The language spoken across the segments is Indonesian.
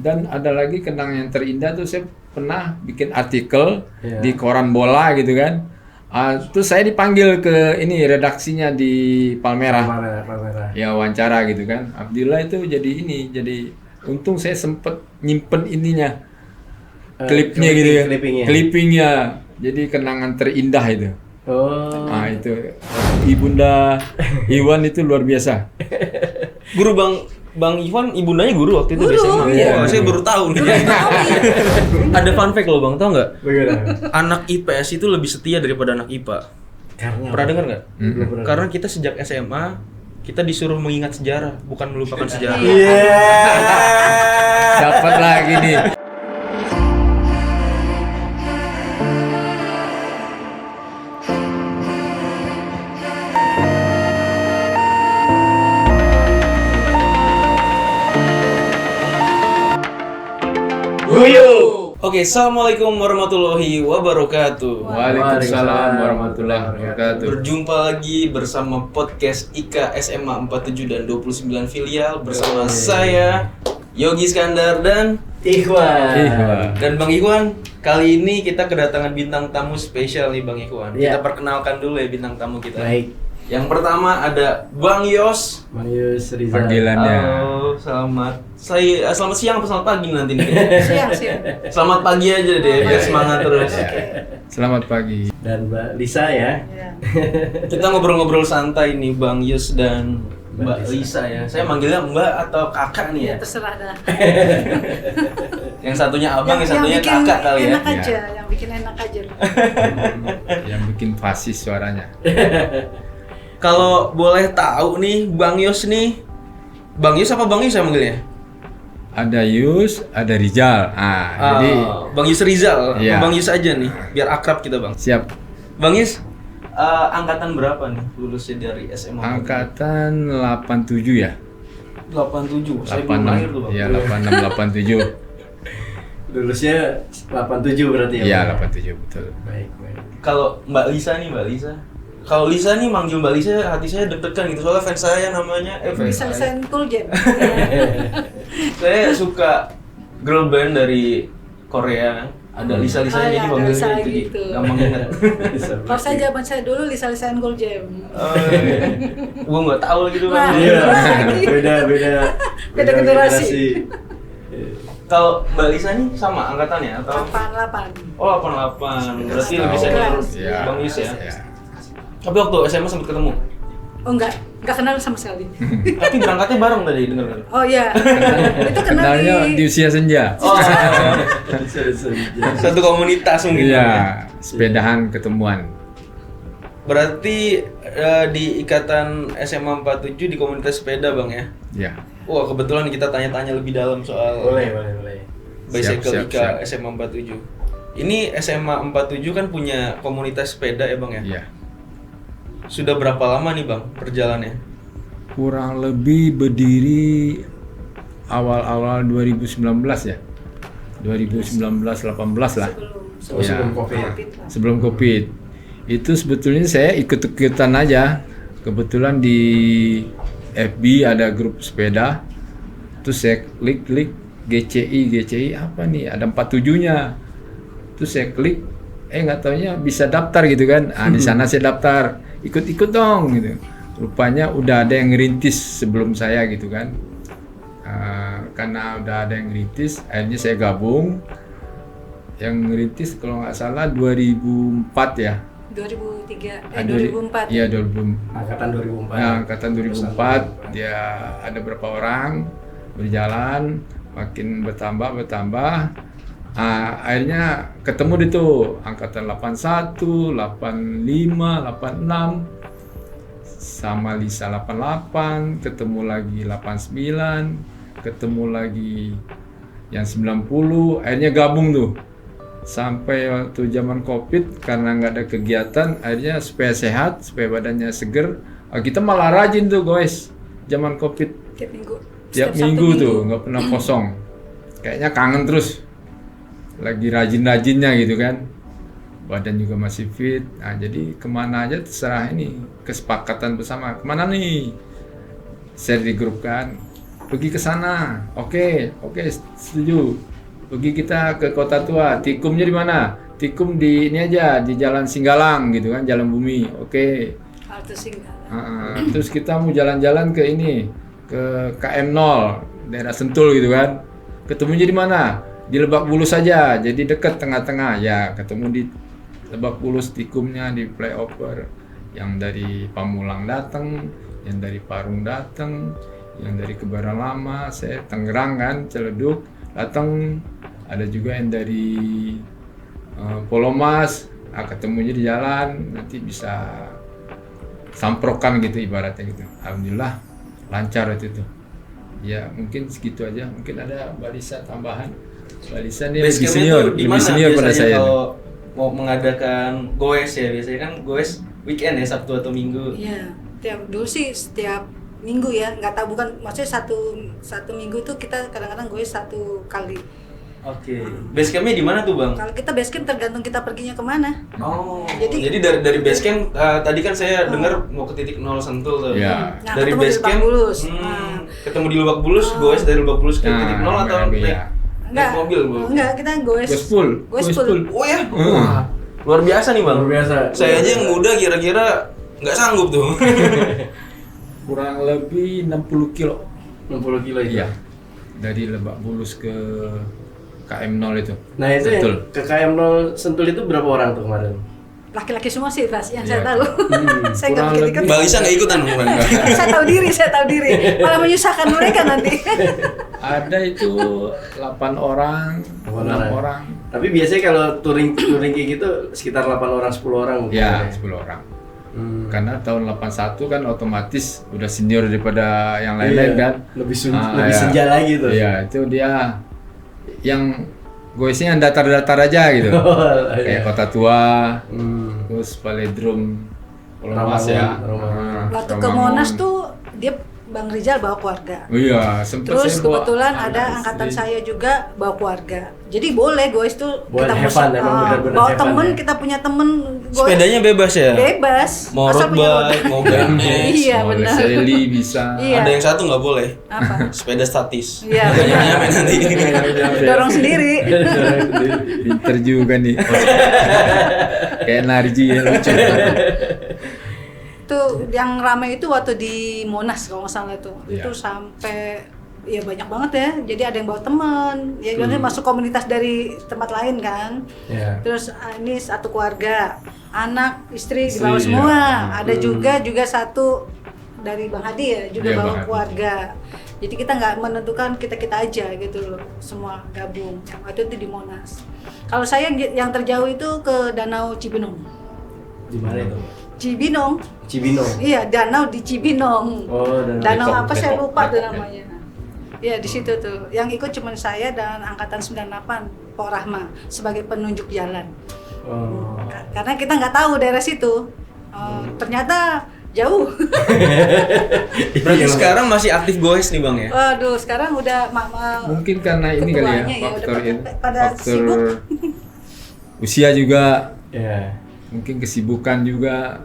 Dan ada lagi kenangan yang terindah tuh saya pernah bikin artikel di koran bola gitu kan. Terus saya dipanggil ke ini redaksinya di Palmerah. Ya wawancara gitu kan. Alhamdulillah itu jadi untung saya sempet nyimpen ininya. Klipnya gitu ya. Clippingnya. Jadi kenangan terindah itu. Nah itu Ibunda Iwan itu luar biasa. Guru Bang Iwan, ibundanya guru waktu itu di SMA. Iya. Saya baru tahu nih. Ada fun fact loh Bang, tau nggak? Anak IPS itu lebih setia daripada anak IPA. Pernah dengar nggak? Karena kita sejak SMA kita disuruh mengingat sejarah, bukan melupakan sejarah. Dapat lagi nih. Oke, assalamualaikum warahmatullahi wabarakatuh. Waalaikumsalam warahmatullahi wabarakatuh. Berjumpa lagi bersama podcast IKA SMA 47 dan 29 filial bersama saya Yogi Iskandar dan Ikhwan. Dan Bang Ikhwan, kali ini kita kedatangan bintang tamu spesial nih Bang Ikhwan. Kita perkenalkan dulu ya bintang tamu kita. Baik. Yang pertama ada Bang Yos. Bang Yos Rizal. Panggilannya. Halo, selamat siang apa selamat pagi nanti nih? Siang. Selamat pagi aja deh, biar semangat terus. Selamat pagi. Dan Mbak Lisa ya. Kita ngobrol-ngobrol santai nih Bang Yus dan Mbak Lisa ya. Saya manggilnya Mbak atau Kakak nih ya. Terserah dah. Yang satunya Abang, yang satunya Kakak kali ya. Enak aja, yang bikin enak aja. Yang bikin fasis suaranya. Kalau boleh tahu nih Bang Yus nih, Bang Yus apa Bang Yus saya manggilnya? Ada Yus, ada Rizal. Jadi Bang Yus Rizal, Iya. Bang Yus aja nih, biar akrab kita Bang. siap. Bang Yus, angkatan berapa nih lulusnya dari SMA? Angkatan 87 ya. 87, saya belum lahir tuh Bang. Iya, 86 87. Lulusnya 87 berarti ya. Iya, Bang? 87 betul. Baik. Kalau Mbak Lisa nih, Mbak Lisa. Kalau Lisa nih manggil Mbak Lisa, hati saya deg-degan gitu. Soalnya fans saya namanya Bisa lisain Cool Jam. saya suka girl band dari Korea. Ada Lisa-Lisanya jadi Ada manggilnya Lisa itu gitu. gampang ingat. Kalau saya zaman saya dulu lisain Cool Jam. Gua nggak tahu lagi tuh. Nah, Iya. lagi. Beda generasi. Kalau Mbak Lisa nih sama angkatannya atau? 88. Oh 88, berarti lebih Tahu. senior Iya. Bang Yus ya. Iya. Tapi waktu SMA sempat ketemu. Oh enggak kenal sama sekali. Tapi berangkatnya bareng tadi dengar kan? Oh iya. Itu kenal Kenalnya di usia senja. Oh, satu komunitas mungkin. Iya, sepedahan ketemuan. Berarti di ikatan SMA 47 di komunitas sepeda Bang ya? Ya. Wah kebetulan kita tanya-tanya lebih dalam soal Boleh. Bicycle Siap, IKA siap. SMA 47. Ini SMA 47 kan punya komunitas sepeda ya Bang ya? Iya. Sudah berapa lama nih Bang perjalanannya? Kurang lebih berdiri awal-awal 2019 ya. 2019-18 lah. Sebelum Ya. Covid lah. Sebelum Covid. Itu sebetulnya saya ikut-ikutan aja. Kebetulan di FB ada grup sepeda. Terus saya klik GCI apa nih? Ada 47-nya. Terus saya klik, nggak taunya bisa daftar gitu kan. Di sana saya daftar. Ikut-ikut dong gitu. Rupanya udah ada yang ngerintis sebelum saya gitu kan. Karena udah ada yang ngerintis, akhirnya saya gabung. Yang ngerintis kalau nggak salah 2004 ya. 2003, 2004. Iya 2004. Angkatan 2004. Nah, angkatan 2004 dia ada berapa orang berjalan, makin bertambah. Akhirnya ketemu di tuh angkatan 81, 85, 86 sama Lisa 88, ketemu lagi 89, ketemu lagi yang 90, akhirnya gabung tuh. Sampai waktu zaman Covid karena nggak ada kegiatan, akhirnya supaya sehat, supaya badannya seger, kita malah rajin tuh guys. Zaman Covid Tiap minggu. tiap Setiap minggu Sabtu tuh nggak pernah kosong. Kayaknya kangen terus. Lagi rajin-rajinnya gitu kan. Badan juga masih fit. Nah, jadi kemana aja terserah ini kesepakatan bersama. Kemana nih? Saya di grup kan. pergi ke sana. Oke, setuju. Pergi kita ke Kota Tua. Tikumnya di mana? Tikum di ini aja, di Jalan Singgalang gitu kan, Jalan Bumi. Oke. Halte Singgalang. Terus kita mau jalan-jalan ke ini, ke KM 0, daerah Sentul gitu kan. Ketemunya di mana? Di Lebak Bulus saja, jadi dekat tengah-tengah. Ya, ketemu di Lebak Bulus, tikumnya di flyover. Yang dari Pamulang datang, yang dari Parung datang, yang dari Kebayoran Lama, saya Tangerang kan, Ciledug datang. Ada juga yang dari Polomas, ketemunya di jalan, nanti bisa samprokan gitu ibaratnya gitu. Alhamdulillah lancar itu tuh. Ya mungkin segitu aja. Mungkin ada Balisa tambahan. Balisa nih lebih senior pada saya. Kalau mau mengadakan goes ya, biasanya kan goes weekend ya, Sabtu atau Minggu. Iya, dulu sih setiap minggu ya, nggak tahu, bukan maksudnya satu minggu itu kita kadang-kadang goes 1 kali. Oke. Base campnya di mana tuh, Bang? Kalau kita base camp tergantung kita perginya kemana. Oh. Jadi dari base camp tadi kan saya dengar mau ke titik 0 Sentul tuh. Ya. Nah, Dari ketemu di base Lebak camp Bulus. ketemu di Lebak Bulus, goes dari Lebak Bulus ke titik 0 atau naik Enggak, mobil, Bang? enggak, kita goes full. Oh ya. Wah. Luar biasa nih, Bang. Luar biasa. Saya aja yang muda kira-kira nggak sanggup tuh. Kurang lebih 60 kilo. 60 kilo itu. Iya. Dari Lebak Bulus ke KM 0 itu. Nah itu Sentul. yang ke KM 0 Sentul itu berapa orang tuh kemarin? laki-laki semua sih, Mas, yang Iya. saya tahu. Saya nggak Kurang bikin lebih. ikut. Mbak Lisa nggak ikutan, Bang? Saya tahu diri. Malah menyusahkan mereka nanti. Ada itu 8 orang, 6 orang. Tapi biasanya kalau touring kayak gitu sekitar 8 orang, 10 orang mungkin. Ya, 10 orang. Karena tahun 81 kan otomatis udah senior daripada yang lain-lain kan. Lebih ya. senja lagi tuh. Iya, itu dia yang goesnya yang datar-datar aja gitu. Kayak Kota Tua, terus Paledrum, Polomas ya. Waktu ke Monas tuh dia Bang Rizal bawa keluarga. Oh iya, sempat Terus saya bawa kebetulan ada anak angkatan istri. saya juga bawa keluarga. Jadi boleh goes tuh Buat kita have fun, emang benar-benar bawa have fun temen, ya. kita punya temen goes. Sepedanya bebas ya? Bebas. Mau Asal road punya bike, mau BMX. Iya, Mau benar. Leslie bisa. Iya. Ada yang satu nggak boleh. Apa? Sepeda statis. Iya, Banyak benar. nyampe nanti. Dorong sendiri. Pinter juga nih. Kayak Narji ya, lucu. Itu yang ramai itu waktu di Monas kalau nggak salah itu. Iya. Itu sampai ya banyak banget ya. Jadi ada yang bawa teman, ya biasanya masuk komunitas dari tempat lain kan. Iya. Terus ini satu keluarga, anak, istri Istri, dibawa semua. iya. Ada juga satu dari Bang Hadi ya, juga Iya, bawa Bang Hadi. keluarga. Jadi kita nggak menentukan kita aja gitu loh, semua gabung. Yang waktu itu di Monas. Kalau saya yang terjauh itu ke Danau Cibinong. Di mana itu? Cibinong. Cibinong. Iya, danau di Cibinong. Oh, Danau Depok, apa saya Depok, lupa tuh Depok, namanya. Iya, di situ tuh. Yang ikut cuma saya dan angkatan 98, Pok Rahma sebagai penunjuk jalan. Oh. Karena kita nggak tahu daerah situ. Ternyata jauh. Berarti sekarang masih aktif goes nih, Bang ya? Waduh, sekarang udah Mungkin karena ini kali ya, ketuanya ya, faktor udah pada sibuk. usia juga, Iya. mungkin kesibukan juga.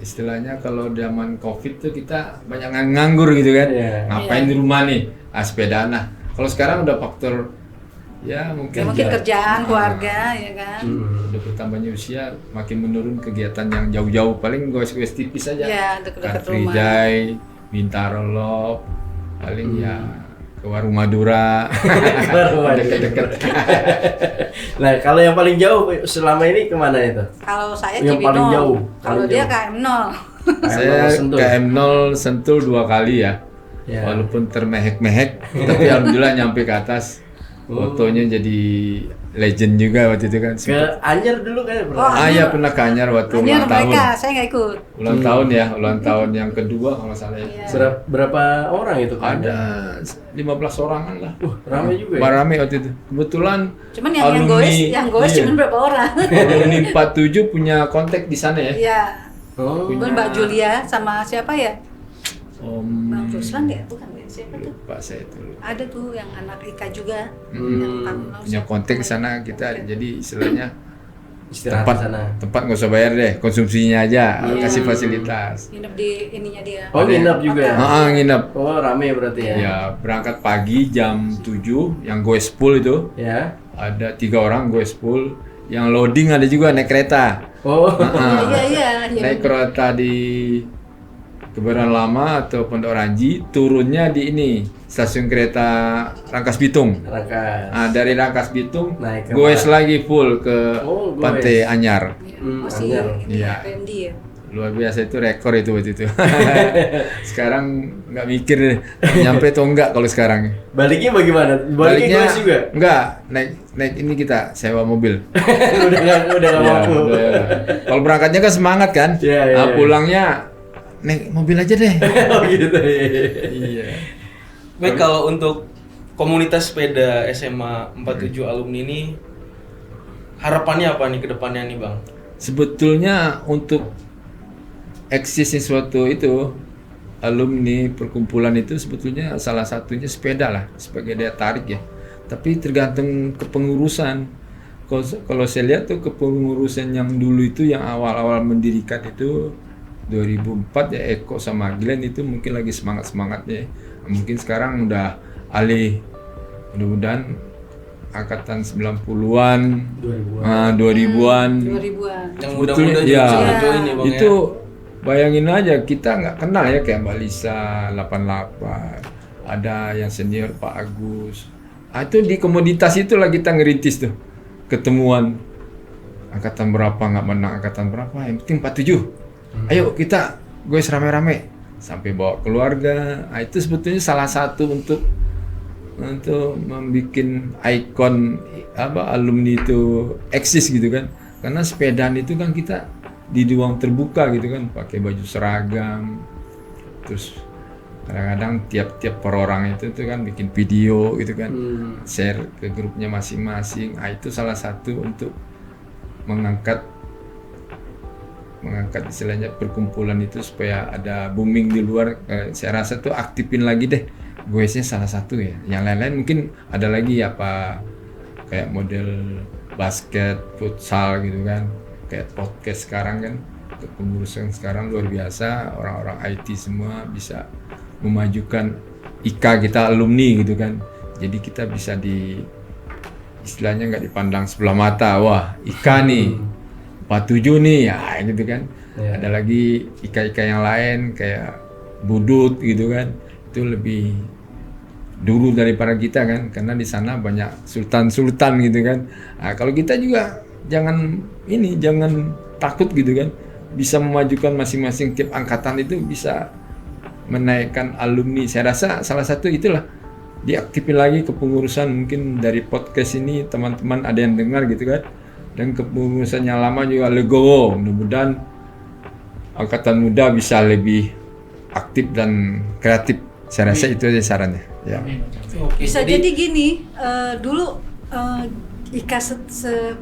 Istilahnya kalau zaman Covid tuh kita banyak nganggur gitu kan. Iya. Ngapain di rumah nih? Sepedaan lah. Kalau sekarang udah faktor ya Ya, mungkin kerjaan, keluarga, ya kan. udah bertambahnya usia, makin menurun kegiatan yang jauh-jauh, paling goes-goes tipis aja. Ya, dekat-dekat Car Free rumah. Day, Bintaro Lop, paling ya ke Warung Madura. Warung Madura. Deket-deket. Nah, kalau yang paling jauh selama ini kemana itu? Kalau saya Yang Cibinong. paling jauh, Kalau paling dia jauh. KM 0. Saya Sentul. KM 0 Sentul 2 kali ya. Ya. Walaupun termehek-mehek, tapi alhamdulillah nyampe ke atas. Fotonya jadi legend juga waktu itu kan. Ke Anyer dulu kan pernah? Oh, Iya pernah ke Anyar waktu Hanya ulang tahun. mereka, saya nggak ikut. Ulang tahun ya, ulang tahun yang kedua kalau nggak salah ya. Iya. Berapa orang itu? Ada 15 orangan lah. Ramai juga ya? Rame waktu itu. Kebetulan Cuman yang goes iya. cuma berapa orang? Alumni 47 punya kontak di sana ya. Iya. Oh. Bukan Mbak Julia sama siapa ya? Bang Om Ruslan ya, bukan ya? Siapa tuh? lupa saya itu. Ada tuh yang anak Ika juga. Yang tahun lalu. Punya kontak di sana kita. Jadi istilahnya Istirahat tempat di sana. tempat nggak usah bayar deh, konsumsinya aja kasih fasilitas. Nginep di ininya dia. Oh, nginep juga ya? Nginep. Oh, rame berarti ya? Ya, berangkat pagi jam 7 yang goes pool itu. Ya. Ada 3 orang goes pool, yang loading ada juga naik kereta. Oh. Iya. Naik kereta di Kebayoran Lama atau Pondok Ranji, turunnya di ini stasiun kereta Rangkas Bitung. Rangkas. Nah, dari Rangkas Bitung Naik ke goes mana? lagi full ke Oh, goes. Pantai Anyar. Masih Anyar. ini Iya. Randy ya. Luar biasa, itu rekor itu waktu itu. Sekarang nggak mikir deh, nyampe atau enggak kalau sekarang. Baliknya bagaimana? Baliknya goes juga? Enggak, naik ini kita sewa mobil. udah nggak Ya, mampu. udah. Kalau berangkatnya kan semangat kan, Iya, nah, iya. pulangnya naik mobil aja deh. Oh gitu ya. Iya. Baik, kalau untuk komunitas sepeda SMA 47 alumni ini harapannya apa nih ke depannya nih Bang? Sebetulnya untuk eksisnya suatu itu alumni perkumpulan itu sebetulnya salah satunya sepeda lah sebagai daya tarik ya. Tapi tergantung kepengurusan. Kalau saya lihat tuh kepengurusan yang dulu itu yang awal-awal mendirikan itu 2004 ya, Eko sama Glenn itu mungkin lagi semangat-semangatnya. Mungkin sekarang udah alih, mudah-mudahan angkatan 90-an, 2000-an. 2000-an. Yang Sebetulnya, muda-muda juga ya, bisa join nih Bang itu ya. bayangin aja, kita nggak kenal ya kayak Mbak Lisa 88, ada yang senior Pak Agus. Itu di komoditas itulah kita ngerintis tuh, ketemuan angkatan berapa nggak menang angkatan berapa, yang penting 47. Ayo kita goes rame-rame sampai bawa keluarga. Itu sebetulnya salah satu untuk membuat ikon alumni itu eksis gitu kan. Karena sepedaan itu kan kita di ruang terbuka gitu kan, pakai baju seragam. Terus kadang-kadang tiap perorangan itu kan bikin video gitu kan, share ke grupnya masing-masing. Itu salah satu untuk mengangkat istilahnya perkumpulan itu supaya ada booming di luar. Saya rasa tuh aktifin lagi deh goesnya, salah satu ya. Yang lain-lain mungkin ada lagi apa kayak model basket, futsal gitu kan, kayak podcast sekarang kan, kepengurusan sekarang luar biasa, orang-orang IT semua bisa memajukan IKA kita alumni gitu kan. Jadi kita bisa istilahnya nggak dipandang sebelah mata, wah IKA nih 47 nih ya gitu kan. Ya. Ada lagi IKA-IKA yang lain kayak Budut gitu kan, itu lebih dulu daripada kita kan, karena di sana banyak sultan-sultan gitu kan. Nah, kalau kita juga jangan takut gitu kan, bisa memajukan masing-masing tiap angkatan itu bisa menaikkan alumni. Saya rasa salah satu itulah diaktifin lagi kepengurusan. Mungkin dari podcast ini teman-teman ada yang dengar gitu kan, dan kepengurusan yang lama juga legowo. Mudah-mudahan angkatan muda bisa lebih aktif dan kreatif. Saya rasa itu aja sarannya. Ya. Oke, Bisa jadi gini, dulu Ika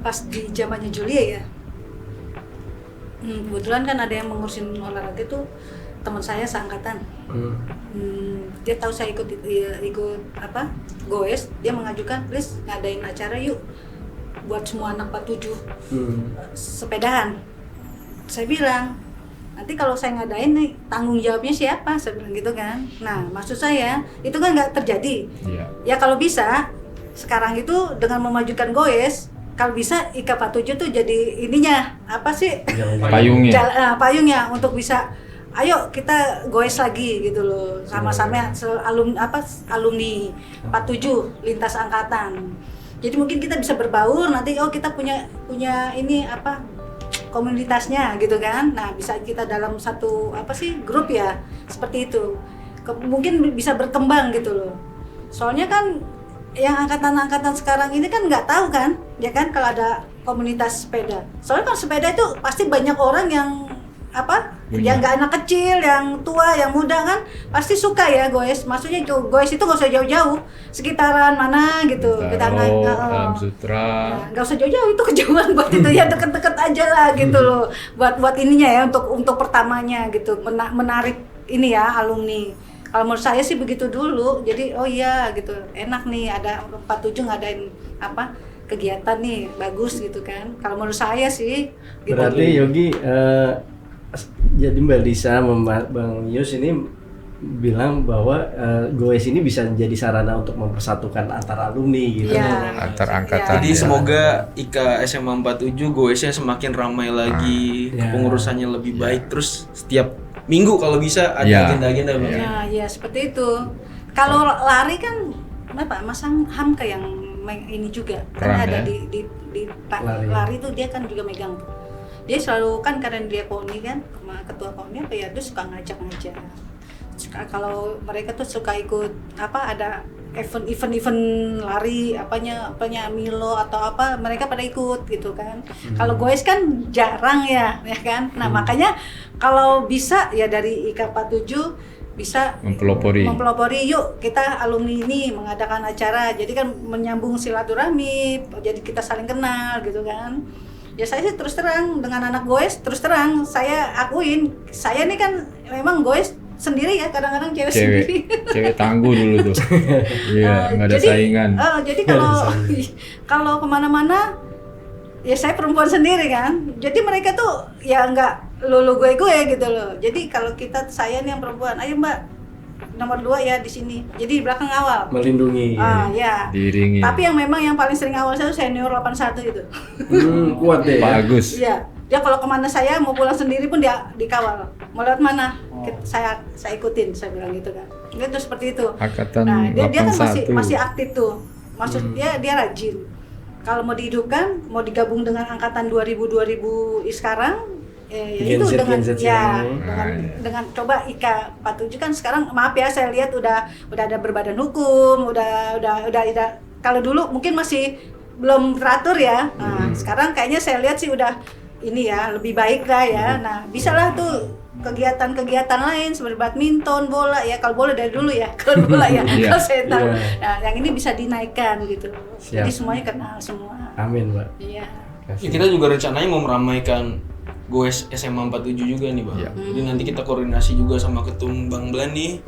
pas di zamannya Julia ya, kebetulan kan ada yang mengurusin olahraga itu teman saya seangkatan. Dia tahu saya ikut goes, dia mengajukan, please ngadain acara yuk buat semua anak 47 sepedahan. Saya bilang, nanti kalau saya ngadain nih tanggung jawabnya siapa? Saya bilang gitu kan. Nah, maksud saya itu kan nggak terjadi. Iya. Ya kalau bisa sekarang itu dengan memajukan goes, kalau bisa IKA 47 tuh jadi ininya apa sih? Payungnya. Payungnya untuk bisa ayo kita goes lagi gitu loh, sama-sama alumni 47 lintas angkatan. Jadi mungkin kita bisa berbaur nanti, kita punya ini komunitasnya gitu kan. Nah, bisa kita dalam satu grup ya, seperti itu. Mungkin bisa berkembang gitu loh. Soalnya kan yang angkatan-angkatan sekarang ini kan nggak tahu kan, ya kan, kalau ada komunitas sepeda. Soalnya kalau sepeda itu pasti banyak orang yang yang nggak anak kecil, yang tua, yang muda kan pasti suka ya goes. Maksudnya goes itu nggak usah jauh-jauh, sekitaran mana gitu. Kita Alam Sutra. Nggak usah jauh-jauh, itu kejauhan buat itu ya, deket-deket aja lah gitu loh. Buat ininya ya, untuk pertamanya gitu, menarik ini ya alumni. Kalau menurut saya sih begitu dulu. Jadi gitu, enak nih ada 47 ngadain kegiatan nih bagus gitu kan. Kalau menurut saya sih gitu. Berarti Yogi jadi Mbak Lisa Bang Yus ini bilang bahwa Goes ini bisa menjadi sarana untuk mempersatukan antar alumni gitu. Ya. Antar angkatan. Jadi Ya. semoga IKA SMA 47 goesnya semakin ramai lagi, Ya. kepengurusannya lebih baik, terus setiap minggu kalau bisa ada Ya. agenda-agenda Bang. Ya seperti itu. Kalau lari kan apa Mas Hamka yang ini juga kan Peran, ada ya. di Pak Lari. lari tuh dia kan juga megang tuh. Dia selalu kan karena dia KONI kan, ketua KONI apa ya, dia suka ngajak-ngajak. Kalau mereka tuh suka ikut apa, ada event lari apanya Milo atau apa, mereka pada ikut gitu kan. Kalau Goes kan jarang ya kan. Nah makanya kalau bisa ya dari IKA 47 bisa Mempelopori. yuk kita alumni ini mengadakan acara, jadi kan menyambung silaturahmi, jadi kita saling kenal gitu kan. Ya saya sih terus terang dengan anak Goes, terus terang saya akuin, saya ini kan memang Goes sendiri ya, kadang-kadang cewek sendiri. Cewek tangguh dulu tuh. Iya, nggak ada Jadi, saingan. jadi kalau kemana-mana ya saya perempuan sendiri kan, jadi mereka tuh ya nggak lulu gue gitu loh. Jadi kalau saya nih yang perempuan, ayo Mbak nomor 2 ya di sini. Jadi di belakang awal. Melindungi. Ya. Diiringi. Tapi yang memang yang paling sering awal saya senior 81 itu. Kuat deh. Pak Agus. Iya. Dia kalau kemana saya mau pulang sendiri pun dia dikawal. Mau lewat mana? Saya ikutin, saya bilang gitu kan. Itu seperti itu. Angkatan Nah, dia kan 81. masih aktif tuh. Maksud dia rajin. Kalau mau dihidupkan, mau digabung dengan angkatan 2000 sekarang, Gen itu Z, dengan Gen Z ya ini. dengan coba IKA 47 kan sekarang, maaf ya saya lihat udah ada berbadan hukum, udah kalau dulu mungkin masih belum teratur ya. Nah, sekarang kayaknya saya lihat sih udah ini ya, lebih baik lah ya. Nah, bisalah tuh kegiatan-kegiatan lain seperti badminton, bola ya. Kalau bola dari dulu ya, kalau bola ya. Iya. Kalau saya tahu. Iya. Nah, yang ini bisa dinaikkan gitu. Siap. Jadi semuanya kenal semua. Amin, Mbak. Iya. Ya, kita juga rencananya mau meramaikan Goes SMA 47 juga nih Bang. Iya. Jadi nanti kita koordinasi juga sama ketum Bang Glenn nih.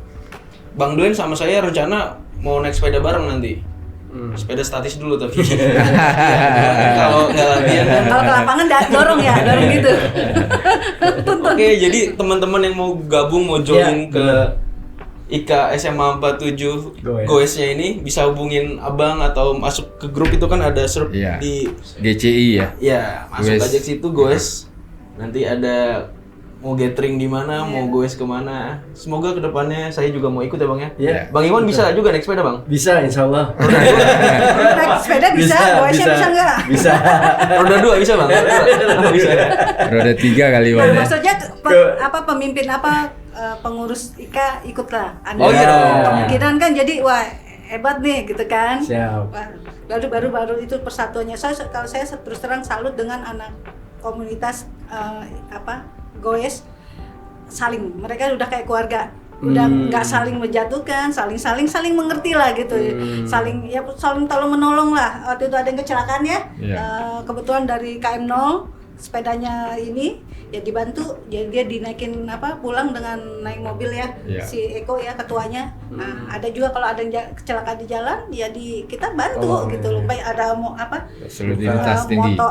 Bang Glenn sama saya rencana mau naik sepeda bareng nanti. Sepeda statis dulu tapi. Kalau nggak latihan kan. Kalau ke lapangan dorong gitu. Oke, jadi teman-teman yang mau gabung, mau join Iya, ke IKA SMA 47 Goesnya ini bisa hubungin Abang atau masuk ke grup itu kan ada serp Iya. di GCI ya. ya masuk Goes. aja ke situ Goes. Nanti ada mau gathering di mana, mau Goes kemana. Semoga kedepannya saya juga mau ikut ya Bang ya. Iya. Bang Iwan bisa juga naik sepeda Bang. Bisa, insya Allah. Naik sepeda bisa, goesnya bisa nggak? Bisa. Roda 2 bisa Bang. Bisa. Roda 3 kali Nah, Wan ya. maksudnya pemimpin pengurus IKA ikutlah. Oh, iya dong. Kemungkinan kan jadi wah hebat nih gitu kan. Siap. Wah, baru itu persatuannya. Kalau saya terus terang salut dengan anak komunitas Goes, mereka udah kayak keluarga. Udah nggak saling menjatuhkan, saling mengerti lah gitu. Saling tolong menolong lah. Waktu itu ada yang kecelakaan ya. Iya. Kebetulan dari KM 0 sepedanya ini ya dibantu, jadi dia dinaikin pulang dengan naik mobil ya. Iya. Si Eko ya ketuanya. Nah, ada juga kalau ada yang kecelakaan di jalan ya kita bantu gitu loh. Baik ada Soliditas tinggi. moto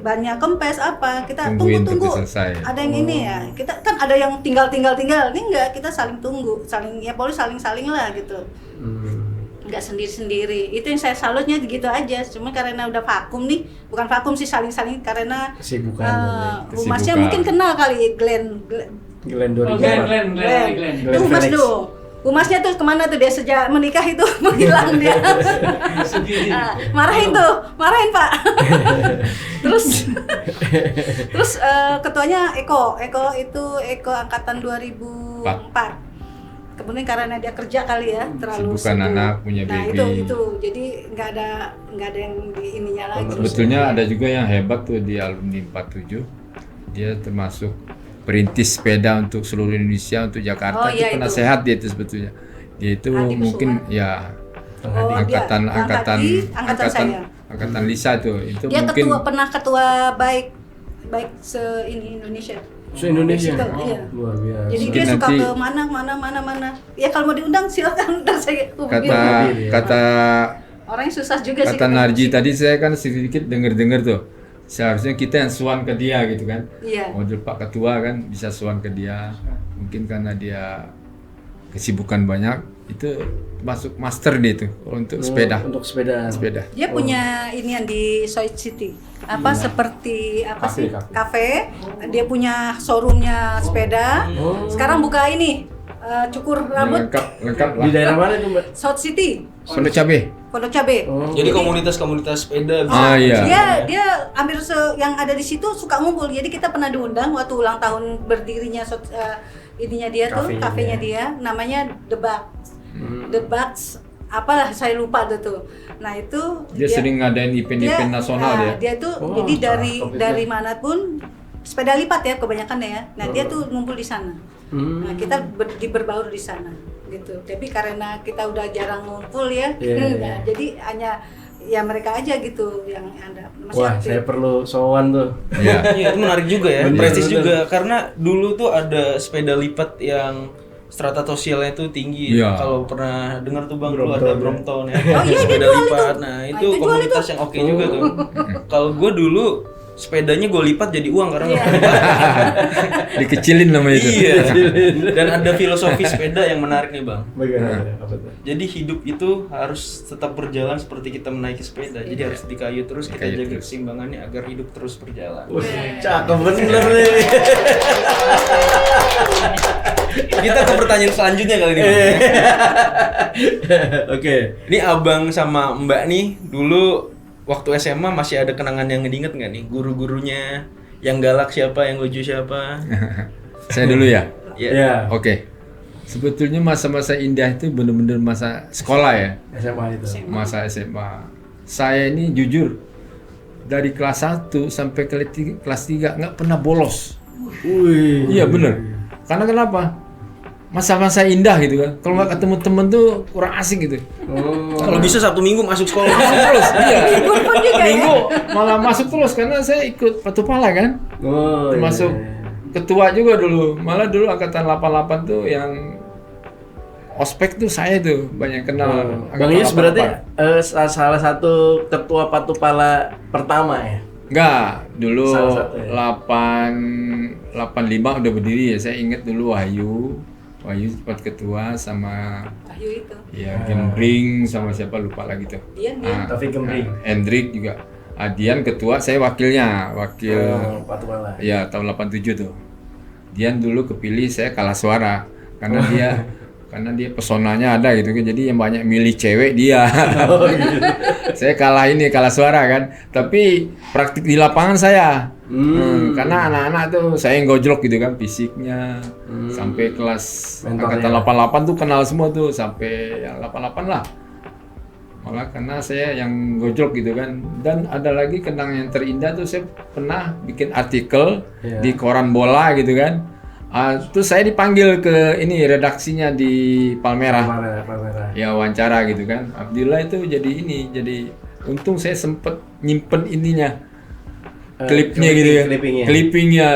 bannya kempes kita Tungguin tunggu. sampai selesai. Ada yang ini ya. Kita kan ada yang tinggal. Ini enggak, kita saling tunggu, boleh saling lah gitu. Nggak sendiri-sendiri. Itu yang saya salutnya gitu aja. Cuma karena udah vakum nih, bukan vakum sih, saling-saling karena Kesibukan. humasnya mungkin kenal kali Glenn. Glenn Oh, 2004. Glenn. Itu humas Felix. tuh. Humasnya tuh kemana tuh dia sejak menikah itu menghilang dia. Marahin Pak. terus ketuanya Eko itu angkatan 2004. Kemudian karena dia kerja kali ya, terlalu Sibukan sibuk. anak, punya Nah, baby. itu. Jadi nggak ada yang di ininya lagi. Sebetulnya ada juga yang hebat tuh di alumni 47. Dia termasuk perintis sepeda untuk seluruh Indonesia, untuk Jakarta. Oh, iya, itu itu. penasehat dia itu sebetulnya. Dia itu Adi mungkin Kusuma. ya Angkatan saya. angkatan Lisa tuh. Itu Dia mungkin pernah ketua baik Indonesia. Se-Indonesia. Iya. Luar biasa. Jadi Mungkin dia suka nanti- ke mana. Ya kalau mau diundang silakan, ntar saya hubungin. kata Orangnya susah juga sih. Kata Narji tadi saya kan sedikit dengar tuh. Seharusnya kita yang suan ke dia gitu kan. Iya. Model Pak Ketua kan bisa suan ke dia. Mungkin karena dia kesibukan banyak, itu masuk master dia itu untuk sepeda. Untuk sepeda. Sepeda. Dia punya ini yang di Soy City. Apa seperti apa sih? Cafe. Dia punya showroomnya sepeda. Sekarang buka ini cukur rambut Lengkap lah. Di daerah mana itu, Mbak? South City. Pondok Cabe. Pondok Cabe. Jadi komunitas-komunitas sepeda Ah iya. Dia hampir yang ada di situ suka ngumpul. Jadi kita pernah diundang waktu ulang tahun berdirinya ininya dia tuh, kafenya dia, namanya The Bugs. The Bugs apalah saya lupa tuh. Nah, itu Dia sering ngadain event-event nasional dia. Dia tuh jadi dari manapun sepeda lipat ya kebanyakan ya. Nah, dia tuh ngumpul di sana. Nah, kita berbaur di sana gitu. Tapi karena kita udah jarang ngumpul ya, nah, jadi hanya ya mereka aja gitu yang ada. Wah, saya perlu sowan tuh. Iya. Iya, itu menarik juga ya, prestis juga karena dulu tuh ada sepeda lipat yang strata sosialnya tuh tinggi. Iya. Kalau pernah dengar tuh Bang, dulu ada Brompton ya. Oh iya, sepeda dia jual lipat. itu. Nah, Nah, itu itu jual komunitas yang oke juga tuh. Kalau gue dulu sepedanya gue lipat jadi uang karena nggak pernah dipakai. Dikecilin namanya itu. Iya. Dan ada filosofi sepeda yang menarik nih Bang. Bagaimana? Apa tuh? Jadi hidup itu harus tetap berjalan seperti kita menaiki sepeda. Jadi harus dikayu terus, kita Dikayu jaga terus. keseimbangannya agar hidup terus berjalan. Cakep bener nih. Kita ke pertanyaan selanjutnya kali ini. Bang. Oke. Ini abang sama mbak nih dulu waktu SMA masih ada kenangan yang ngediinget nggak nih? Guru-gurunya yang galak siapa, yang lucu siapa? Saya dulu ya. Ya. Oke. Sebetulnya masa-masa indah itu benar-benar masa sekolah ya. SMA itu. Masa SMA. Saya ini jujur dari kelas 1 sampai kelas 3 nggak pernah bolos. Wih. Iya bener. Karena kenapa? Masa-masa indah gitu kan. Kalau nggak ketemu temen tuh kurang asik gitu. Kalau bisa Sabtu Minggu masuk sekolah. Terus, iya. Libur pun juga ya. Minggu malah masuk terus karena saya ikut Patu Pala kan. Oh, Termasuk ketua juga dulu. Malah dulu angkatan 88 tuh yang ospek tuh saya tuh banyak kenal. Bang Yus berarti salah satu ketua Patu Pala pertama ya? Enggak, dulu Salah satu ya? 85 udah berdiri ya. Saya ingat dulu Wahyu sempat ketua sama Wahyu itu. ya Gembring sama siapa lupa lagi tuh. Dian. Taufik Gembring. Hendrik juga. Dian ketua, saya wakilnya, wakil Patu Pala. ya tahun 87 tuh. Dian dulu kepilih, saya kalah suara karena dia pesonanya ada gitu kan. Jadi yang banyak milih cewek dia. Saya kalah suara kan. Tapi praktik di lapangan saya. Karena anak-anak tuh saya yang gojlok gitu kan fisiknya. Sampai kelas angkatan 88 tuh kenal semua tuh sampai yang 88 lah. Malah karena saya yang gojlok gitu kan. Dan ada lagi kenangan yang terindah tuh saya pernah bikin artikel di koran bola gitu kan. Terus saya dipanggil ke ini redaksinya di Palmerah. Palmerah. Ya wawancara gitu kan. Abdillah itu jadi untung saya sempet nyimpen ininya. Klipnya gitu kan. Clippingnya.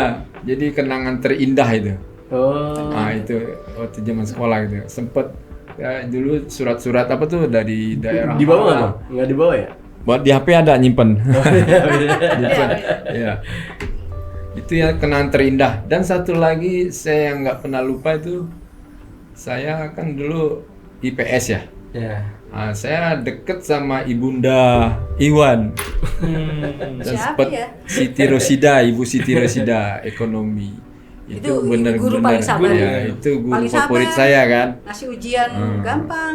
Jadi kenangan terindah itu. Oh. Itu waktu zaman sekolah gitu. Sempet ya, dulu surat-surat apa tuh dari daerah. Di bawah nggak Bang? Nggak di bawah ya? Buat di HP ada nyimpen. Nyimpen. Ya. Itu ya kenangan terindah. Dan satu lagi saya yang nggak pernah lupa itu, saya kan dulu IPS ya. Saya deket sama Ibunda Iwan. Dan Siapa sempat ya? Ibu Siti Rosida ekonomi. Itu benar-benar guru paling sabar. ya, itu guru Paling favorit sabar. saya kan. Ngasih ujian gampang.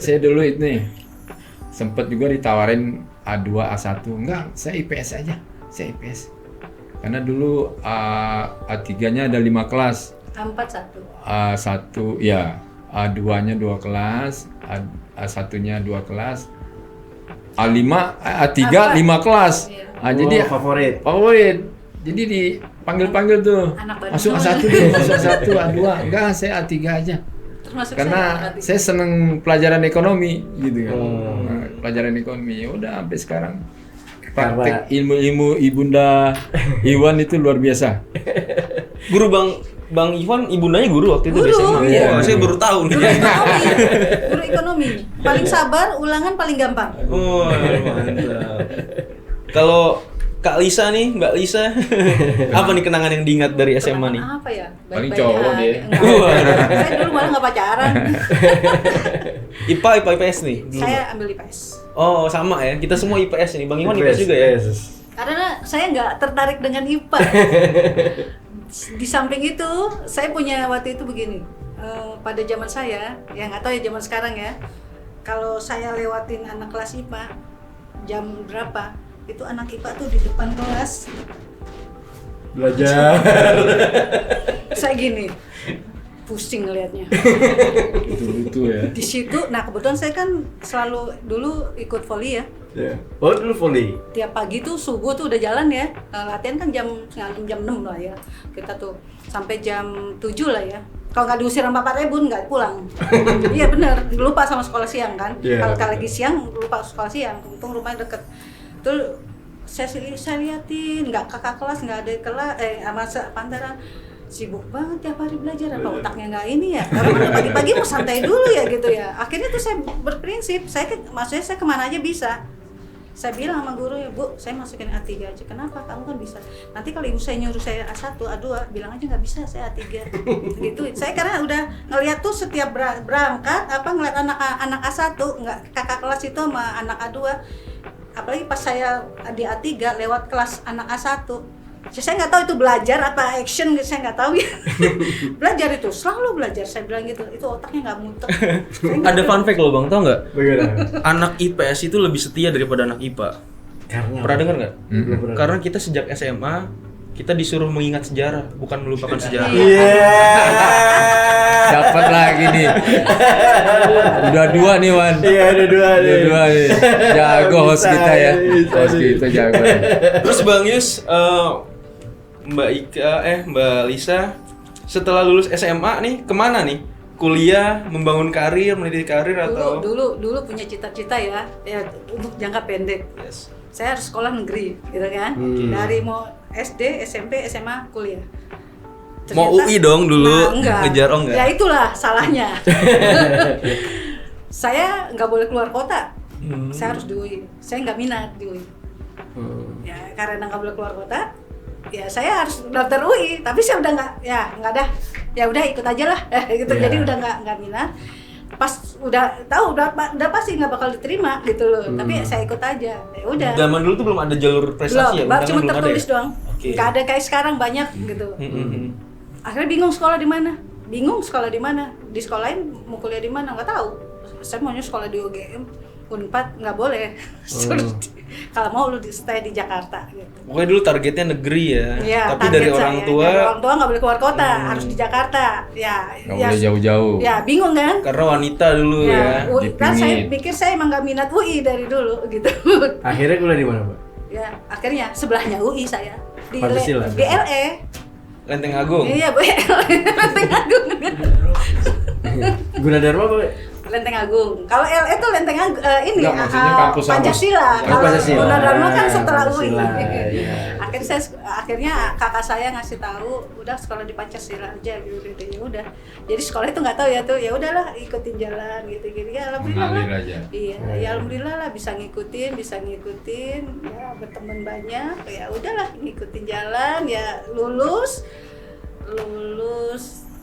Saya dulu itu sempet juga ditawarin A2 A1. Enggak, saya IPS aja. Saya IPS. Karena dulu A3-nya ada 5 kelas. A4 1. A1 ya, A2-nya 2 kelas, A1-nya 2 kelas. A5, A3 5 kelas. Jadi favorit. Jadi dipanggil-panggil tuh. Masuk A1 deh, masuk A1, A2. Enggak, saya A3 aja. Termasuk Karena saya seneng pelajaran ekonomi gitu kan. Pelajaran ekonomi. Ya udah sampai sekarang. Praktek ilmu-ilmu Ibunda Iwan itu luar biasa. Guru Bang Bang Ivan ibundanya guru waktu itu di Guru, SMA. iya. Wah, saya baru tahu nih. Guru ekonomi. Paling sabar, ulangan paling gampang. Oh, mantap. Kalau Kak Lisa nih, Mbak Lisa, apa nih kenangan yang diingat dari SMA nih? Apa ya? Paling Baik-baik cowok aja. dia. Enggak. Saya dulu malah nggak pacaran. IPA IPS nih. Dulu. Saya ambil IPS. Oh, sama ya. Kita semua IPS nih. Bang Ivan IPS juga ya? Karena saya nggak tertarik dengan IPA. Di samping itu, saya punya waktu itu begini. Pada zaman saya, ya nggak tahu ya zaman sekarang ya. Kalau saya lewatin anak kelas IPA, jam berapa? Itu anak IPA tuh di depan kelas. Belajar. Saya gini, pusing ngelihatnya. Itu ya. Di situ, nah kebetulan saya kan selalu dulu ikut volley ya. Ya. Oh, dulu volley. Tiap pagi tuh subuh tuh udah jalan ya. Latihan kan jam 6 lah ya. Kita tuh sampai jam 7 lah ya. Kalau nggak diusir sama Pak Rebun nggak pulang. Iya bener, lupa sama sekolah siang kan. Yeah. Kalau lagi siang lupa sekolah siang. Untung rumahnya deket. Tuh saya liatin nggak kakak kelas nggak ada kelas sama sepantaran sibuk banget tiap hari belajar apa otaknya nggak ini ya karena pagi-pagi mau santai dulu ya gitu ya akhirnya tuh saya berprinsip maksudnya saya kemana aja bisa saya bilang sama guru ya Bu saya masukin A3 aja kenapa kamu kan bisa nanti kalau ibu saya nyuruh saya A1 A2 bilang aja nggak bisa saya A3 gitu saya karena udah ngeliat tuh setiap berangkat apa ngeliat anak A1 nggak kakak kelas itu sama anak A2 apalagi pas saya di A3 lewat kelas anak A1 saya nggak tahu itu belajar apa action saya nggak tahu ya belajar itu selalu belajar saya bilang gitu itu otaknya nggak muter. Ada fun fact loh Bang, tau nggak? Bagaimana? Anak IPS itu lebih setia daripada anak IPA. Karena Pernah dengar nggak? Belum. Karena kita sejak SMA kita disuruh mengingat sejarah, bukan melupakan sejarah. Dapat lagi nih. Udah 2 nih Wan. Iya, ada 2 nih. Udah 2 nih. Jago host kita ya. Host kita jago. Terus Bang Yus, Mbak Lisa, setelah lulus SMA nih kemana nih? Kuliah, membangun karir, meniti karir atau? Dulu punya cita-cita ya untuk jangka pendek. Yes. Saya harus sekolah negeri, gitu kan? Dari mau SD, SMP, SMA, kuliah. Mau UI dong dulu, enggak. ngejar enggak? Ya itulah salahnya. Saya nggak boleh keluar kota. Saya harus di UI. Saya nggak minat di UI. Ya karena nggak boleh keluar kota, ya saya harus daftar UI. Tapi saya udah nggak dah. Ya udah ikut aja lah. Gitu. Yeah. Jadi udah nggak minat. Pas udah tahu udah pasti nggak bakal diterima gitu loh. Tapi saya ikut aja. Ya udah. Zaman dulu tuh belum ada jalur prestasi Belum, ya? cuma Undangan belum tertulis ada ya? doang. Oke. Nggak ada kayak sekarang banyak gitu. Akhirnya bingung sekolah di mana. Di sekolah lain mau kuliah di mana nggak tahu. Saya maunya sekolah di UGM, Unpad nggak boleh. Kalau mau lu stay di Jakarta gitu. Pokoknya dulu targetnya negeri ya. Ya, Tapi target dari saya. orang tua. Dari orang tua nggak boleh keluar kota, harus di Jakarta. Ya, Nggak boleh jauh-jauh. Ya bingung kan? Karena wanita dulu ya. Kan saya dipingin. pikir saya emang nggak minat UI dari dulu gitu. Akhirnya kuliah di mana, Pak? Ya akhirnya sebelahnya UI saya di Pancasila. BLE. Lenteng Agung. Iya, Lenteng Agung. Gunadarma apa? Lenteng Agung. Kalau LE itu Lenteng Agung ini Enggak, maksudnya kampus apa? Pancasila. Oh, Kalau Pancasila. Gunadarma kan setelah UI. Pancasila, iya. Akhirnya kakak saya ngasih tahu, udah sekolah di Pancasila aja gitu. Ya udah. Jadi sekolah itu nggak tahu ya tuh. Ya udahlah ikutin jalan gitu-gitu. Ya alhamdulillah. Mengalir aja. Iya, ya alhamdulillah lah bisa ngikutin, ya berteman banyak, ya udahlah ngikutin jalan, ya lulus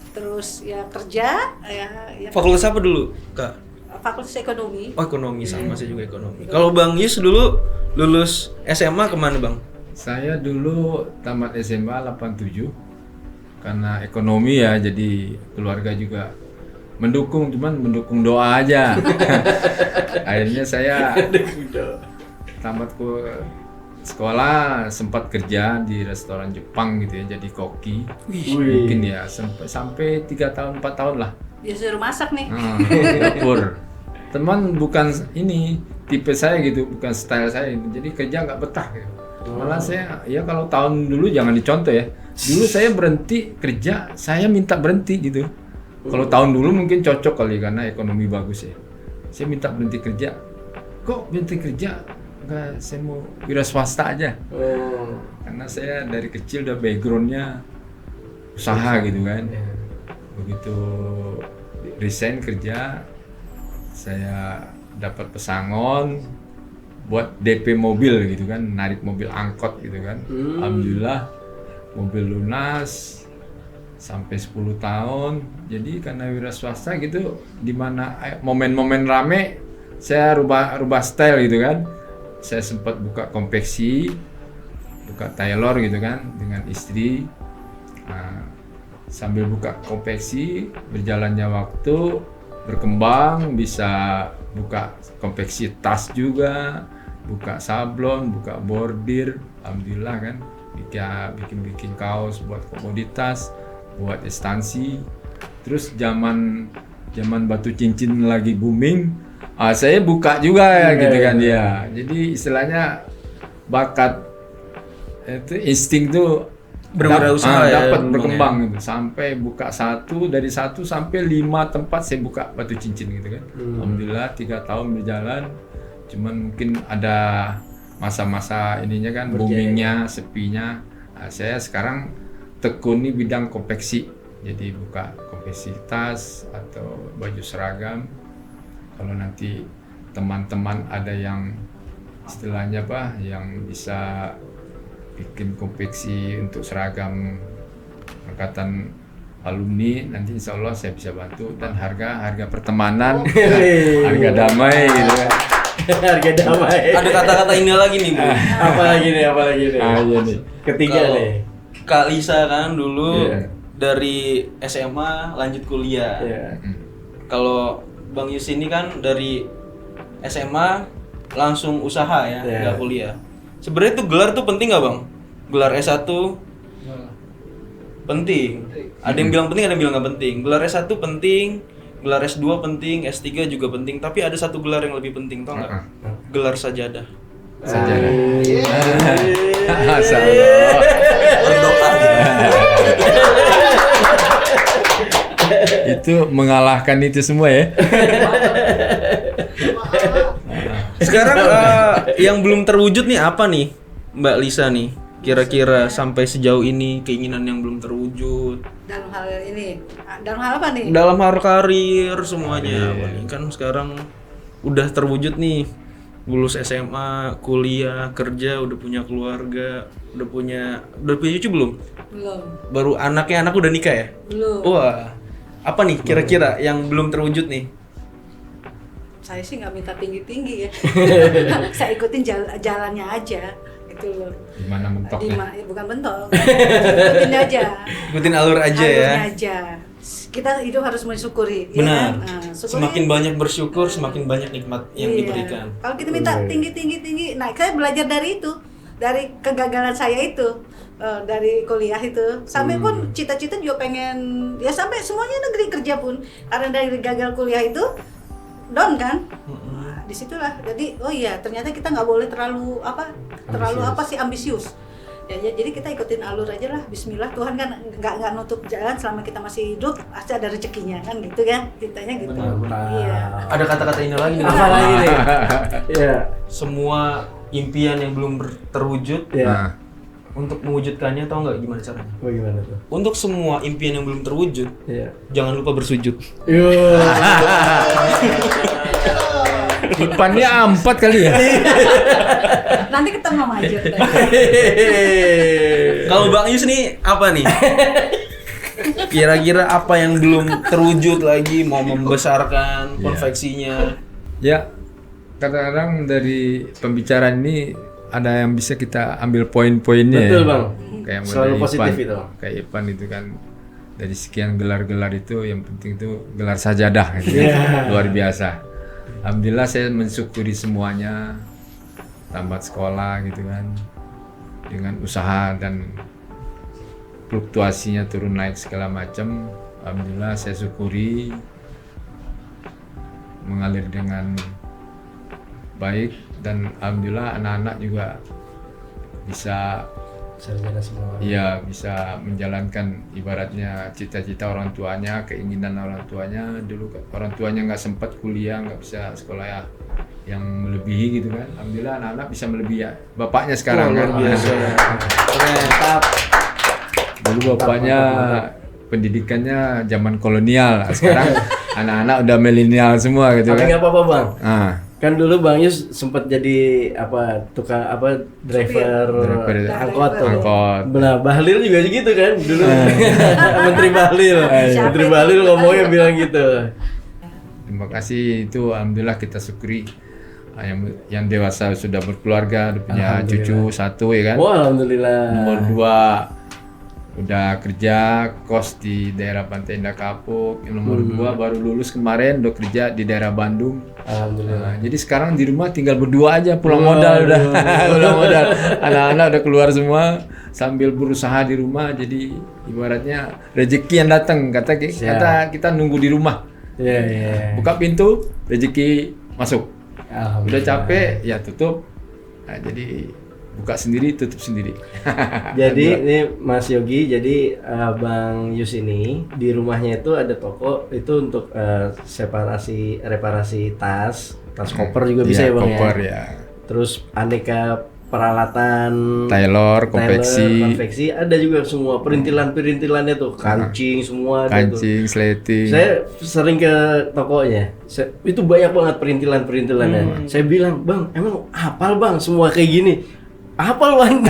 terus ya kerja, ya Fakultas apa dulu, Kak? Fakultas Ekonomi. Oh, ekonomi sama, saya juga ekonomi. Kalau Bang Yus dulu lulus SMA kemana Bang? Saya dulu tamat SMA 87 karena ekonomi ya, jadi keluarga juga mendukung, cuman mendukung doa aja. Akhirnya saya tamat sekolah, sempat kerja di restoran Jepang gitu ya, jadi koki. Mungkin ya sampai 3 tahun 4 tahun lah. Dia suruh masak nih. Dapur. Teman bukan ini tipe saya gitu, bukan style saya. Jadi kerja nggak betah gitu. Malah saya ya kalau tahun dulu jangan dicontoh ya. Dulu saya berhenti kerja, saya minta berhenti gitu. Kalau tahun dulu mungkin cocok kali karena ekonomi bagus ya. Saya minta berhenti kerja. Kok berhenti kerja? Enggak, saya mau wira swasta aja. Karena saya dari kecil udah backgroundnya usaha gitu kan. Begitu resign kerja, saya dapat pesangon buat DP mobil gitu kan, narik mobil angkot gitu kan. Alhamdulillah mobil lunas sampai 10 tahun. Jadi karena wira swasta gitu, dimana momen-momen rame saya rubah style gitu kan. Saya sempat buka konveksi, buka tailor gitu kan dengan istri. Nah, sambil buka konveksi, berjalannya waktu berkembang, bisa buka konveksi tas juga, buka sablon, buka bordir, alhamdulillah kan, bikin kaos buat komoditas, buat instansi. Terus zaman batu cincin lagi booming, saya buka juga ya gitu kan ya. Jadi istilahnya bakat itu insting tuh berwirausaha dapat berkembang gitu. Sampai buka dari satu sampai 5 tempat saya buka batu cincin gitu kan. Alhamdulillah 3 tahun berjalan. Cuman mungkin ada masa-masa ininya kan, boomingnya, sepinya. Nah, saya sekarang tekuni bidang konveksi. Jadi buka konveksi tas atau baju seragam. Kalau nanti teman-teman ada yang istilahnya yang bisa bikin konveksi untuk seragam angkatan alumni, nanti insya Allah saya bisa bantu. Dan harga pertemanan, harga damai gitu kan. Harga damai. Ada kata-kata ini lagi nih, Bu. Apa lagi nih? Iya nih. Ketiga nih. Kak Lisa kan dulu dari SMA lanjut kuliah. Kalau Bang Yus ini kan dari SMA langsung usaha ya, nggak kuliah. Sebenarnya tuh gelar tuh penting nggak, Bang? Gelar S1 penting. Ada yang bilang penting, ada yang bilang nggak penting. Gelar S1 penting, gelar S2 penting, S3 juga penting. Tapi ada satu gelar yang lebih penting, tau nggak? Gelar sajadah. Sajadah. Itu mengalahkan itu semua ya. Sekarang yang belum terwujud nih apa nih, Mbak Lisa nih? Kira-kira sampai sejauh ini keinginan yang belum terwujud. Dalam hal ini, dalam hal apa nih? Dalam hal karir semuanya. Apa nih? Kan sekarang udah terwujud nih. Lulus SMA, kuliah, kerja, udah punya keluarga, udah punya cucu belum? Belum. Baru anak udah nikah ya? Belum. Wah. Apa nih kira-kira yang belum terwujud nih? Saya sih nggak minta tinggi-tinggi ya. Saya ikutin jalannya aja gitu loh. Gimana mentoknya? Bukan bentok. Ikutin aja. Ikutin alur aja ya. Alurnya aja. Kita hidup harus mensyukuri. Benar. Ya kan? Semakin banyak bersyukur, semakin banyak nikmat yang diberikan. Kalau kita minta tinggi, nah saya belajar dari itu, dari kegagalan saya itu. Dari kuliah itu sampai pun cita-cita juga pengen ya sampai semuanya negeri kerja pun karena dari gagal kuliah itu down kan. Nah, disitulah jadi oh iya ternyata kita nggak boleh terlalu ambisius ya, jadi kita ikutin alur aja lah. Bismillah, Tuhan kan nggak nutup jalan selama kita masih hidup, pasti ada rezekinya kan gitu kan, ceritanya gitu. Iya. Ada kata-kata ini lagi nih. Apa lagi nih? Iya. Semua impian yang belum terwujud. Iya. Untuk mewujudkannya tau nggak gimana caranya? Bagaimana tuh? Untuk semua impian yang belum terwujud, jangan lupa bersujud. Ipannya 4 kali ya. Nanti ketemu sama Ajur. Kalau Bang Yus nih apa nih? Kira-kira apa yang belum terwujud lagi, mau membesarkan konveksinya? Ya, kadang-kadang dari pembicaraan ini ada yang bisa kita ambil poin-poinnya. Betul, ya. Bang. Kayak selalu Ipan, positif itu. Kayak Ipan itu kan dari sekian gelar-gelar itu yang penting itu gelar sajadah gitu. Luar biasa. Alhamdulillah saya mensyukuri semuanya. Tamat sekolah gitu kan. Dengan usaha dan fluktuasinya turun naik segala macam. Alhamdulillah saya syukuri mengalir dengan baik, dan alhamdulillah anak-anak juga bisa bisa menjalankan ibaratnya cita-cita orang tuanya, keinginan orang tuanya. Dulu orang tuanya nggak sempat kuliah, nggak bisa sekolah yang melebihi gitu kan. Alhamdulillah anak-anak bisa melebihi ya bapaknya sekarang kan. Luar biasa. Mantap. Dulu bapaknya pendidikannya zaman kolonial, sekarang anak-anak udah milenial semua gitu Tapi kan. nggak apa-apa bang. Ah, Kan dulu Bang Yus sempat jadi tukang driver angkot tuh. angkot. Nah, Bahlil juga gitu kan dulu. Menteri Bahlil. Menteri Bahlil ngomongnya bilang gitu. Terima kasih, itu alhamdulillah kita syukuri. Yang dewasa sudah berkeluarga, udah punya cucu 1 ya kan. Oh, alhamdulillah. Nomor 2 udah kerja kos di daerah Pantai Indah Kapuk. Yang nomor 2 baru lulus kemarin, udah kerja di daerah Bandung. Alhamdulillah. Nah, jadi sekarang di rumah tinggal berdua aja, pulang modal udah. Pulang modal. Anak-anak udah keluar semua sambil berusaha di rumah. Jadi ibaratnya rezeki yang datang, kata kita nunggu di rumah. Iya. Buka pintu, rezeki masuk. Alhamdulillah. Udah capek ya tutup. Nah, jadi buka sendiri, tutup sendiri. Jadi ini Mas Yogi, jadi Bang Yus ini di rumahnya itu ada toko itu untuk reparasi tas koper juga bisa ya Bang koper, ya. ya. Terus aneka peralatan Tailor, konveksi, ada juga semua perintilannya tuh, kancing semua ada tuh. kancing, sleting. Saya sering ke tokonya, itu banyak banget perintilannya. Saya bilang, Bang, emang hafal Bang semua kayak gini? Hafal Bang.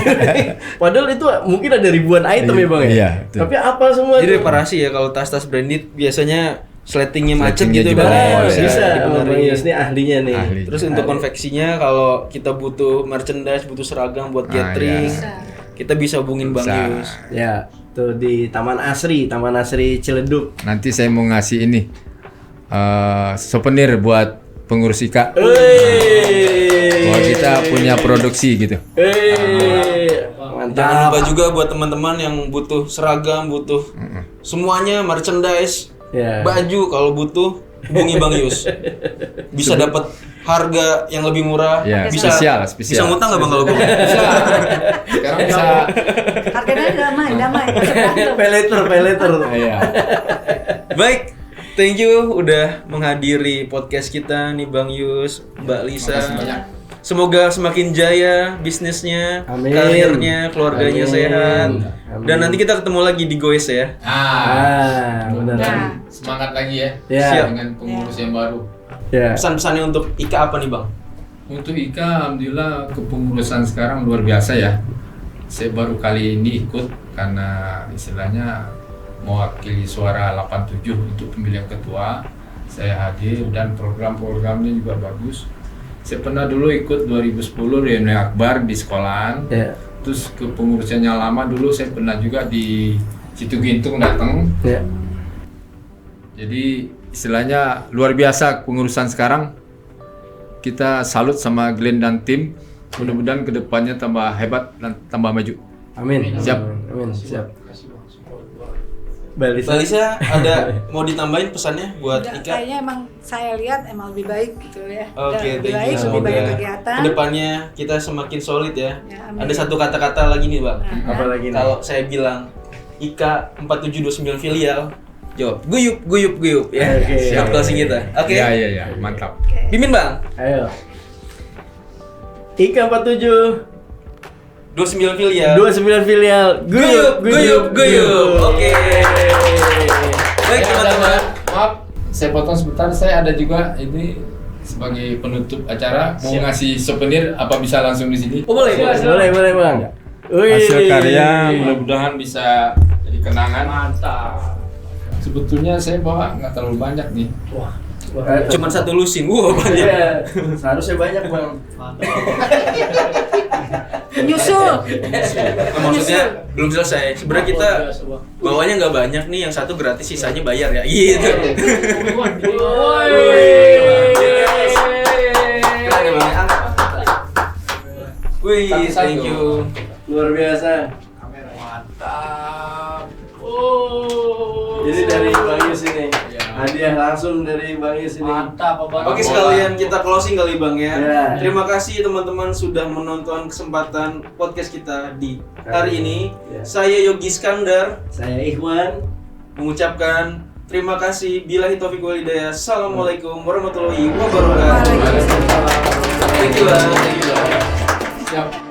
Padahal itu mungkin ada ribuan item ya Bang ya. Iya, betul. Tapi hafal semua. Jadi tuh. reparasi ya, kalau tas-tas branded biasanya sletingnya macet Sletingnya gitu juga Bang. Bisa, dibenerin. Bang Yus ini ahlinya nih. Ahli. Terus untuk konveksinya kalau kita butuh merchandise, butuh seragam buat catering, kita bisa hubungin Bang Bisa. Yus. Ya, tuh di Taman Asri Ciledug. Nanti saya mau ngasih ini souvenir buat pengurus IKA. Bahwa kita punya produksi gitu. Mantap. Jangan lupa juga buat teman-teman yang butuh seragam, butuh semuanya merchandise, Ya. baju, kalau butuh hubungi Bang Yus. Bisa dapat harga yang lebih murah. Ya, bisa spesial. Bisa ngutang nggak Bang kalau Bang? Bisa. Sekarang bisa. Harganya damai. Pay later. Iya. Baik, thank you udah menghadiri podcast kita nih Bang Yus, Mbak Lisa. Makasih banyak. Semoga semakin jaya bisnisnya, Amin. karirnya, keluarganya Amin. sehat. Amin. Dan nanti kita ketemu lagi di Goes ya. Benar. Dan semangat lagi ya. Ya. Siap. Dengan pengurus yang baru. Ya. Pesan-pesannya untuk Ika apa nih Bang? Untuk IKA, alhamdulillah kepengurusan sekarang luar biasa ya. Saya baru kali ini ikut karena istilahnya mewakili suara 87 untuk pemilihan ketua. Saya hadir dan program-programnya juga bagus. Saya pernah dulu ikut 2010 reuni akbar di sekolahan. Ya. Terus kepengurusannya lama dulu saya pernah juga di Situ Gintung datang. Ya. Jadi istilahnya luar biasa pengurusan sekarang. Kita salut sama Glenn dan tim. Mudah-mudahan kedepannya tambah hebat dan tambah maju. Amin. Siap. Amin. Siap. Mbak Lisa ada mau ditambahin pesannya buat Enggak, Ika? kayaknya emang saya lihat emang lebih baik gitu ya. Oke, Lebih thank baik, you. lebih banyak Semoga kegiatan. kedepannya kita semakin solid ya. Ya, amin. Ada satu kata-kata lagi nih Bang. Apa lagi nih? Kalau saya bilang Ika 4729 filial, jawab guyup ya. Oke. Siap closing kita. Oke. Iya, mantap. Pimpin Bang. Ayo. Ika 47 29 filial. 29 filial. Guyup. Oke. Baik teman-teman. Maaf, saya potong sebentar. Saya ada juga ini sebagai penutup acara mau ngasih souvenir, apa bisa langsung di sini? Oh boleh. Boleh Bang. Hasil karya mudah-mudahan bisa jadi kenangan. Mantap. Sebetulnya saya bawa nggak terlalu banyak nih. Wah. Cuman satu lusin. Wah banyak. Iya. Seharusnya banyak Bang. Menyusul. Maksudnya belum selesai. Sebenarnya kita bawanya nggak banyak nih, yang satu gratis, sisanya bayar ya. Gitu. Keren ya Bang. Wih, thank you. Luar biasa. Mantap. Jadi dari Bang Yus ini. Hadiah langsung dari Bang Yus ini. Mantap, Oke, sekalian kita closing kali Bang ya. Ya. Terima kasih teman-teman sudah menonton kesempatan podcast kita di hari ini. Ya. Saya Yogi Iskandar Saya Ikhwan. mengucapkan terima kasih. Billahi taufiq wal hidayah. Assalamualaikum warahmatullahi wabarakatuh. Waalaikumsalam. Thank you Bang. Siap.